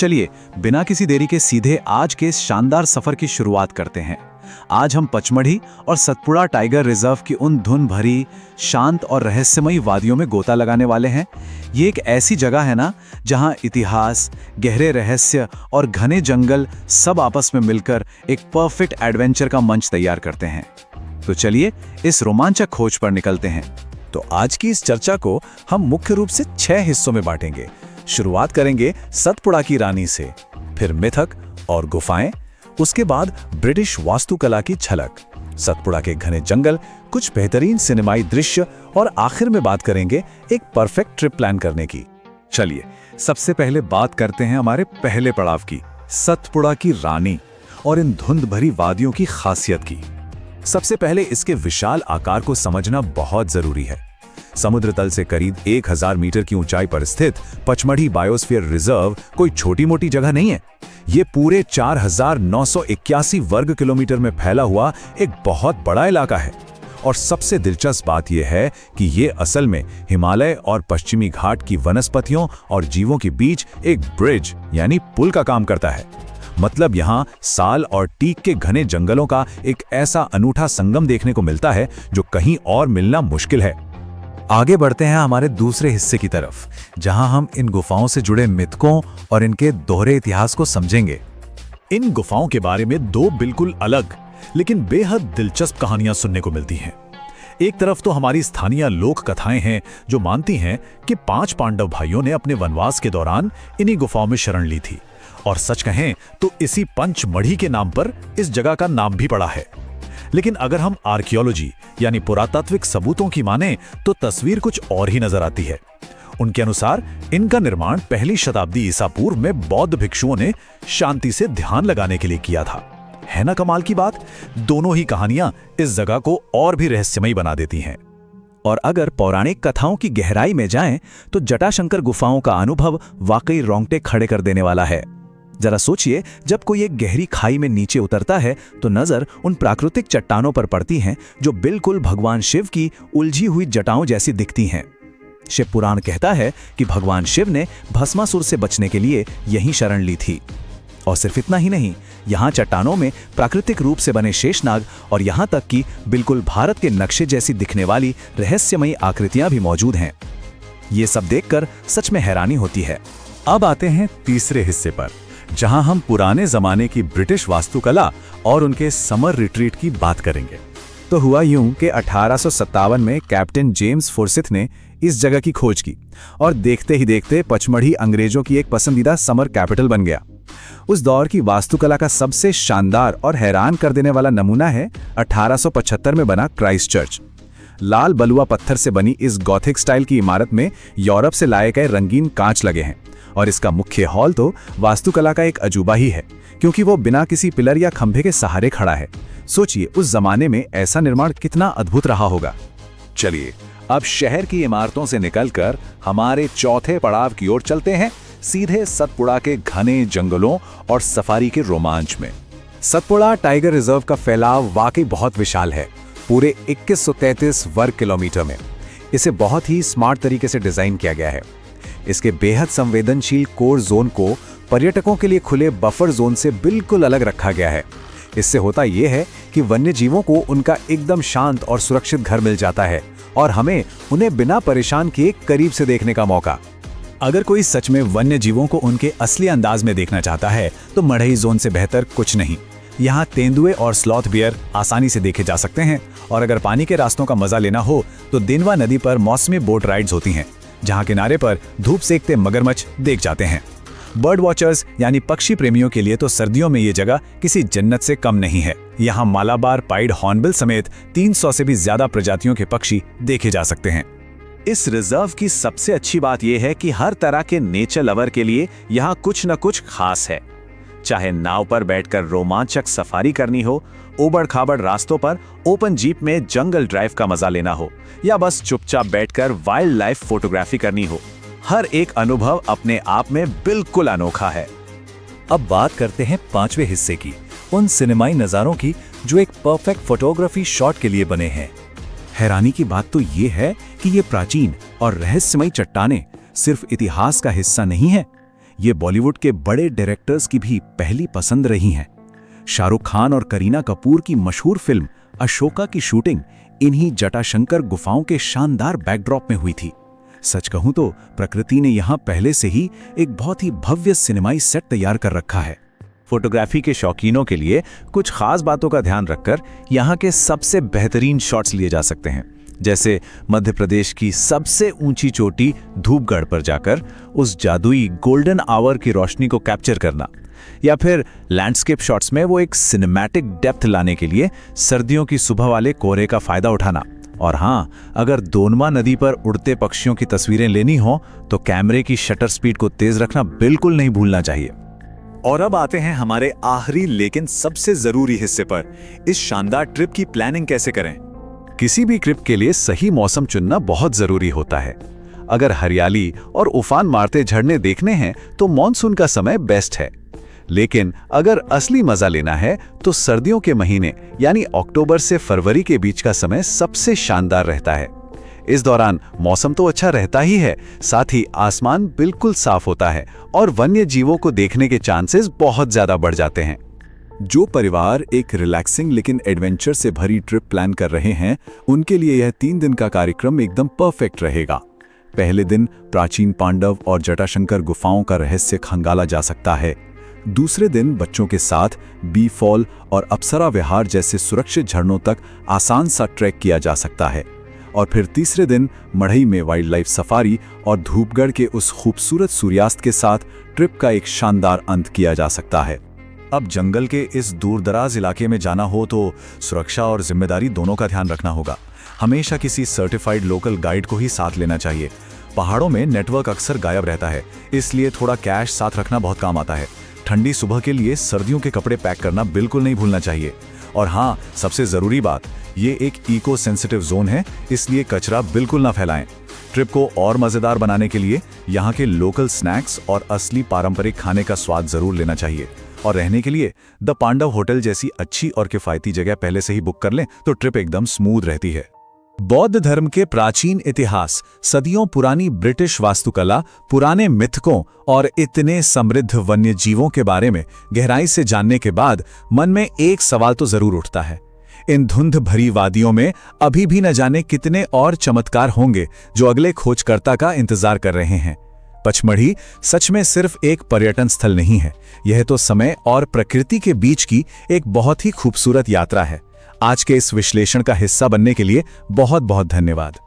चलिए बिना किसी देरी के सीधे आज के इस शानदार सफर की शुरुआत करते हैं। आज हम पचमढ़ी और सतपुड़ा टाइगर रिजर्व की उन धुन भरी, शांत और रहस्यमयी वादियों में गोता लगाने वाले हैं। ये एक ऐसी जगह है ना, जहां इतिहास, गहरे रहस्य और घने जंगल सब आपस में मिलकर एक परफेक्ट एडवेंचर का मंच तैयार करते हैं। तो चलिए इस रोमांचक खोज पर निकलते हैं। तो आज की इस चर्चा को हम मुख्य रूप से 6 हिस्सों में बांटेंगे। शुरुआत करेंगे सतपुड़ा की रानी से, फिर मिथक और गुफाएं, उसके बाद ब्रिटिश वास्तुकला की झलक, सतपुड़ा के घने जंगल, कुछ बेहतरीन सिनेमाई दृश्य और आखिर में बात करेंगे एक परफेक्ट ट्रिप प्लान करने की। चलिए सबसे पहले बात करते हैं हमारे पहले पड़ाव की, सतपुड़ा की रानी और इन धुंध भरी वादियों की खासियत की। सबसे पहले इसके विशाल आकार को समझना बहुत जरूरी है। समुद्र तल से करीब 1000 मीटर की ऊंचाई पर स्थित पचमढ़ी बायोस्फीयर रिजर्व कोई छोटी मोटी जगह नहीं है। ये पूरे 4981 वर्ग किलोमीटर में फैला हुआ एक बहुत बड़ा इलाका है। और सबसे दिलचस्प बात यह है कि ये असल में हिमालय और पश्चिमी घाट की वनस्पतियों और जीवों के बीच एक ब्रिज यानी पुल का काम करता है। मतलब यहाँ साल और टीक के घने जंगलों का एक ऐसा अनूठा संगम देखने को मिलता है जो कहीं और मिलना मुश्किल है। आगे बढ़ते हैं हमारे दूसरे हिस्से की तरफ, जहां हम इन गुफाओं से जुड़े मिथकों और इनके दोहरे इतिहास को समझेंगे। इन गुफाओं के बारे में 2 बिल्कुल अलग लेकिन बेहद दिलचस्प कहानियां सुनने को मिलती हैं। एक तरफ तो हमारी स्थानीय लोक कथाएं हैं जो मानती हैं कि 5 पांडव भाइयों ने अपने वनवास के दौरान इन्हीं गुफाओं में शरण ली थी, और सच कहें तो इसी पंचमढ़ी के नाम पर इस जगह का नाम भी पड़ा है। लेकिन अगर हम आर्कियोलॉजी यानी पुरातात्विक सबूतों की माने तो तस्वीर कुछ और ही नजर आती है। उनके अनुसार इनका निर्माण पहली शताब्दी ईसा पूर्व में बौद्ध भिक्षुओं ने शांति से ध्यान लगाने के लिए किया था। है ना कमाल की बात? दोनों ही कहानियां इस जगह को और भी रहस्यमयी बना देती हैं। और अगर पौराणिक कथाओं की गहराई में जाएं तो जटाशंकर गुफाओं का अनुभव वाकई रोंगटे खड़े कर देने वाला है। जरा सोचिए, जब कोई एक गहरी खाई में नीचे उतरता है तो नजर उन प्राकृतिक चट्टानों पर पड़ती हैं जो बिल्कुल भगवान शिव की उलझी हुई जटाओं जैसी दिखती हैं। शिव पुराण कहता है कि भगवान शिव ने भस्मासुर से बचने के लिए यहीं शरण ली थी। और सिर्फ इतना ही नहीं, यहाँ चट्टानों में प्राकृतिक रूप से बने शेषनाग और यहाँ तक कि बिल्कुल भारत के नक्शे जैसी दिखने वाली रहस्यमयी आकृतियां भी मौजूद हैं। ये सब देखकर सच में हैरानी होती है। अब आते हैं तीसरे हिस्से पर, जहां हम पुराने जमाने की ब्रिटिश वास्तुकला और उनके समर रिट्रीट की बात करेंगे। तो हुआ यूं कि 1857 में कैप्टन जेम्स फॉर्सिथ ने इस जगह की खोज की और देखते ही देखते पचमढ़ी अंग्रेजों की एक पसंदीदा समर कैपिटल बन गया। उस दौर की वास्तुकला का सबसे शानदार और हैरान कर देने वाला नमूना है 1875 में बना क्राइस्ट चर्च। लाल बलुआ पत्थर से बनी इस गॉथिक स्टाइल की इमारत में यूरोप से लाए गए रंगीन कांच लगे हैं, और इसका मुख्य हॉल तो वास्तुकला का एक अजूबा ही है, क्योंकि वो बिना किसी पिलर या खंभे के सहारे खड़ा है। सोचिए उस जमाने में ऐसा निर्माण कितना अद्भुत रहा होगा। चलिए अब शहर की इमारतों से निकलकर हमारे चौथे पड़ाव की ओर चलते हैं, सीधे सतपुड़ा के घने जंगलों और सफारी के रोमांच में। सतपुड़ा टाइगर रिजर्व का फैलाव वाकई बहुत विशाल है, पूरे 2133 वर्ग किलोमीटर में। इसे बहुत ही स्मार्ट तरीके से डिजाइन किया गया है। इसके बेहद संवेदनशील कोर जोन को पर्यटकों के लिए खुले बफर जोन से बिल्कुल अलग रखा गया है। इससे होता यह है कि वन्य जीवों को उनका एकदम शांत और सुरक्षित घर मिल जाता है, और हमें उन्हें बिना परेशान किए करीब से देखने का मौका। अगर कोई सच में वन्य जीवों को उनके असली अंदाज में देखना चाहता है तो मढ़ई जोन से बेहतर कुछ नहीं। यहाँ तेंदुए और स्लॉथ बियर आसानी से देखे जा सकते हैं, और अगर पानी के रास्तों का मजा लेना हो तो देनवा नदी पर मौसमी बोट राइड्स होती हैं, जहाँ किनारे पर धूप सेकते मगरमच्छ देख जाते हैं। बर्ड वॉचर्स यानी पक्षी प्रेमियों के लिए तो सर्दियों में ये जगह किसी जन्नत से कम नहीं है। यहाँ मालाबार पाइड हॉर्नबिल समेत 300 से भी ज्यादा प्रजातियों के पक्षी देखे जा सकते हैं। इस रिजर्व की सबसे अच्छी बात यह है कि हर तरह के नेचर लवर के लिए यहाँ कुछ न कुछ खास है। चाहे नाव पर बैठकर रोमांचक सफारी करनी हो, उबड़ खाबड़ रास्तों पर ओपन जीप में जंगल ड्राइव का मजा लेना हो, या बस चुपचाप बैठकर वाइल्ड लाइफ फोटोग्राफी करनी हो, हर एक अनुभव अपने आप में बिल्कुल अनोखा है। अब बात करते हैं 5वें हिस्से की, उन सिनेमाई नजारों की जो एक परफेक्ट फोटोग्राफी शॉट के लिए बने हैं। हैरानी की बात तो ये है कि ये प्राचीन और रहस्यमयी चट्टानें सिर्फ इतिहास का हिस्सा नहीं है, ये बॉलीवुड के बड़े डायरेक्टर्स की भी पहली पसंद रही हैं। शाहरुख खान और करीना कपूर की मशहूर फिल्म अशोका की शूटिंग इन्हीं जटाशंकर गुफाओं के शानदार बैकड्रॉप में हुई थी। सच कहूं तो प्रकृति ने यहाँ पहले से ही एक बहुत ही भव्य सिनेमाई सेट तैयार कर रखा है। फोटोग्राफी के शौकीनों के लिए कुछ खास बातों का ध्यान रखकर यहाँ के सबसे बेहतरीन शॉट्स लिए जा सकते हैं, जैसे मध्य प्रदेश की सबसे ऊंची चोटी धूपगढ़ पर जाकर उस जादुई गोल्डन आवर की रोशनी को कैप्चर करना, या फिर लैंडस्केप शॉट्स में वो एक सिनेमैटिक डेप्थ लाने के लिए सर्दियों की सुबह वाले कोहरे का फायदा उठाना। और हाँ, अगर दोनमा नदी पर उड़ते पक्षियों की तस्वीरें लेनी हो तो कैमरे की शटर स्पीड को तेज रखना बिल्कुल नहीं भूलना चाहिए। और अब आते हैं हमारे आखिरी लेकिन सबसे जरूरी हिस्से पर, इस शानदार ट्रिप की प्लानिंग कैसे करें। किसी भी ट्रिप के लिए सही मौसम चुनना बहुत जरूरी होता है। अगर हरियाली और उफान मारते झरने देखने हैं तो मॉनसून का समय बेस्ट है, लेकिन अगर असली मजा लेना है तो सर्दियों के महीने यानी अक्टूबर से फरवरी के बीच का समय सबसे शानदार रहता है। इस दौरान मौसम तो अच्छा रहता ही है, साथ ही आसमान बिल्कुल साफ होता है और वन्य जीवों को देखने के चांसेस बहुत ज्यादा बढ़ जाते हैं। जो परिवार एक रिलैक्सिंग लेकिन एडवेंचर से भरी ट्रिप प्लान कर रहे हैं, उनके लिए यह 3 दिन का कार्यक्रम एकदम परफेक्ट रहेगा। पहले दिन प्राचीन पांडव और जटाशंकर गुफाओं का रहस्य खंगाला जा सकता है। दूसरे दिन बच्चों के साथ बी फॉल और अप्सरा विहार जैसे सुरक्षित झरनों तक आसान सा ट्रैक किया जा सकता है। और फिर तीसरे दिन मढ़ई में वाइल्ड लाइफ सफारी और धूपगढ़ के उस खूबसूरत सूर्यास्त के साथ ट्रिप का एक शानदार अंत किया जा सकता है। अब जंगल के इस दूरदराज इलाके में जाना हो तो सुरक्षा और जिम्मेदारी दोनों का ध्यान रखना होगा। हमेशा किसी सर्टिफाइड लोकल गाइड को ही साथ लेना चाहिए। पहाड़ों में नेटवर्क अक्सर गायब रहता है, इसलिए थोड़ा कैश साथ रखना बहुत काम आता है। ठंडी सुबह के लिए सर्दियों के कपड़े पैक करना बिल्कुल नहीं भूलना चाहिए। और हाँ, सबसे जरूरी बात, ये एक इको सेंसिटिव जोन है, इसलिए कचरा बिल्कुल ना फैलाएं। ट्रिप को और मजेदार बनाने के लिए यहाँ के लोकल स्नैक्स और असली पारंपरिक खाने का स्वाद जरूर लेना चाहिए। और रहने के लिए द पांडव होटल जैसी अच्छी और किफायती जगह पहले से ही बुक कर लें तो ट्रिप एकदम स्मूथ रहती है। बौद्ध धर्म के प्राचीन इतिहास, सदियों पुरानी ब्रिटिश वास्तुकला, पुराने मिथकों और इतने समृद्ध वन्य जीवों के बारे में गहराई से जानने के बाद मन में एक सवाल तो जरूर उठता है, इन धुंध भरी वादियों में अभी भी न जाने कितने और चमत्कार होंगे जो अगले खोजकर्ता का इंतजार कर रहे हैं। पचमढ़ी सच में सिर्फ एक पर्यटन स्थल नहीं है, यह तो समय और प्रकृति के बीच की एक बहुत ही खूबसूरत यात्रा है। आज के इस विश्लेषण का हिस्सा बनने के लिए बहुत बहुत धन्यवाद।